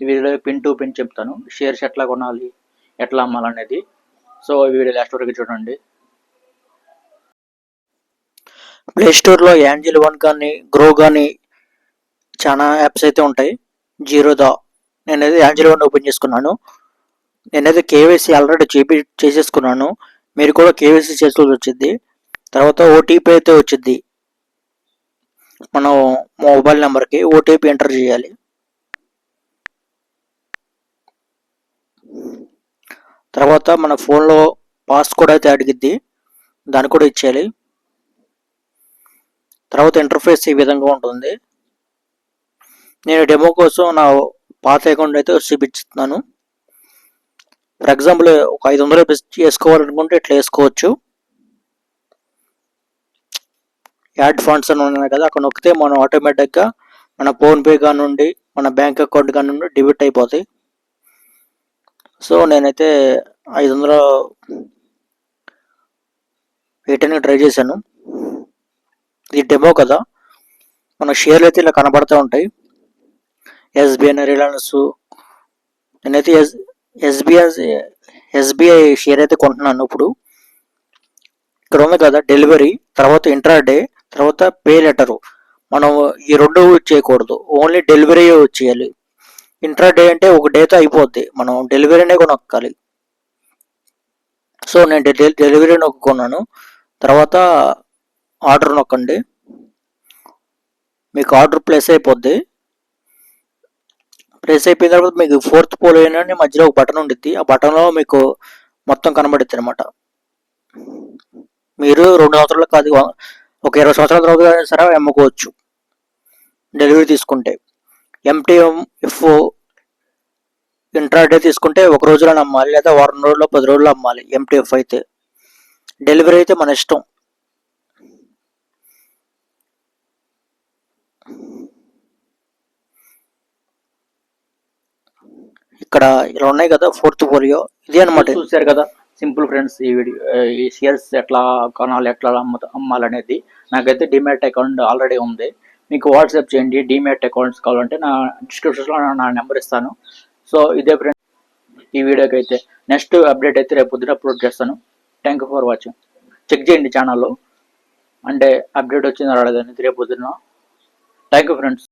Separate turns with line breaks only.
ఈ వీడియోలో pin to pin చెప్తాను. షేర్స్ ఎట్లా కొనాలి, ఎట్లా అమ్మాలనేది. సో ఈ వీడియో లాస్ట్ వరకు చూడండి. ప్లే స్టోర్లో యాంజిల్ వన్ కానీ గ్రో కానీ చాలా యాప్స్ అయితే ఉంటాయి. జీరోదా నేనైతే యాంజిల్ వన్ ఓపెన్ చేసుకున్నాను. నేనైతే కేవైసీ ఆల్రెడీ చేసేసుకున్నాను. మీరు కూడా కేవైసీ చేసుకోవాల్సి వచ్చింది. తర్వాత ఓటీపీ అయితే వచ్చింది. మనం మొబైల్ నెంబర్కి ఓటీపీ ఎంటర్ చేయాలి. తర్వాత మన ఫోన్లో పాస్కోడ్ అయితే అడిగిద్ది, దాన్ని కూడా ఇచ్చేయాలి. తర్వాత ఇంటర్ఫేస్ ఈ విధంగా ఉంటుంది. నేను డెమో కోసం నా పాత అకౌంట్ అయితే చూపించుతున్నాను. ఫర్ ఎగ్జాంపుల్ ఒక 500 వేసుకోవాలనుకుంటే ఇట్లా వేసుకోవచ్చు. యాడ్ ఫండ్స్ అని ఉన్నాయి కదా, అక్కడ నొక్కితే మనం ఆటోమేటిక్గా మన ఫోన్పే కానివ్వండి, మన బ్యాంక్ అకౌంట్ కానివ్వండి డెబిట్ అయిపోతాయి. సో నేనైతే 500 వేయటానికి ట్రై చేశాను. ఇది డెమో కదా, మన షేర్లు అయితే ఇలా కనబడుతూ ఉంటాయి. SBI, Reliance. నేనైతే ఎస్బీఐ షేర్ అయితే కొంటున్నాను. ఇప్పుడు ఇక్కడ ఉంది కదా డెలివరీ, తర్వాత ఇంట్రాడే, తర్వాత పే లెటరు. మనం ఈ రెండు చేయకూడదు, ఓన్లీ డెలివరీ చేయాలి. ఇంట్రాడే అంటే ఒక డేతో అయిపోద్ది, మనం డెలివరీనే కొనక్కాలి. సో నేను డెలివరీ నొక్కున్నాను. తర్వాత ఆర్డర్ నొక్కండి, మీకు ఆర్డర్ ప్లేస్ అయిపోద్ది. ప్లేస్ అయిపోయిన తర్వాత మీకు ఫోర్త్ పోల్ అని మధ్యలో ఒక బటన్ ఉండిద్ది. ఆ బటన్లో మీకు మొత్తం కనబడుద్ది అనమాట. మీరు 2 సంవత్సరాలు కాదు, ఒక 20 సంవత్సరాల తర్వాత సరే అమ్ముకోవచ్చు డెలివరీ తీసుకుంటే. ఎంటీఎఫ్ ఇంట్రాడే తీసుకుంటే ఒక రోజులో అమ్మాలి, లేదా వారం రోజుల్లో 10 రోజుల్లో అమ్మాలి. ఎంటీఎఫ్ అయితే డెలివరీ అయితే మన ఇష్టం. ఇక్కడ ఇలా ఉన్నాయి కదా ఫోర్త్ పోలియో, ఇదే అనమాట. చూసారు కదా సింపుల్ ఫ్రెండ్స్, ఈ వీడియో ఈ షేర్స్ ఎట్లా కొనాలి, ఎట్లా అమ్మాలనేది. నాకైతే డిమ్యాట్ అకౌంట్ ఆల్రెడీ ఉంది. మీకు వాట్సాప్ చేయండి డిమ్యాట్ అకౌంట్స్ కావాలంటే, నా డిస్క్రిప్షన్లో నా నెంబర్ ఇస్తాను. సో ఇదే ఫ్రెండ్స్ ఈ వీడియోకి అయితే. నెక్స్ట్ అప్డేట్ అయితే రేపు పొద్దున అప్లోడ్ చేస్తాను. Thank you for watching. Check చేయండి ఛానల్లో, అంటే అప్డేట్ వచ్చిందో రాలేదనేది రేపు పొద్దున. Thank you friends.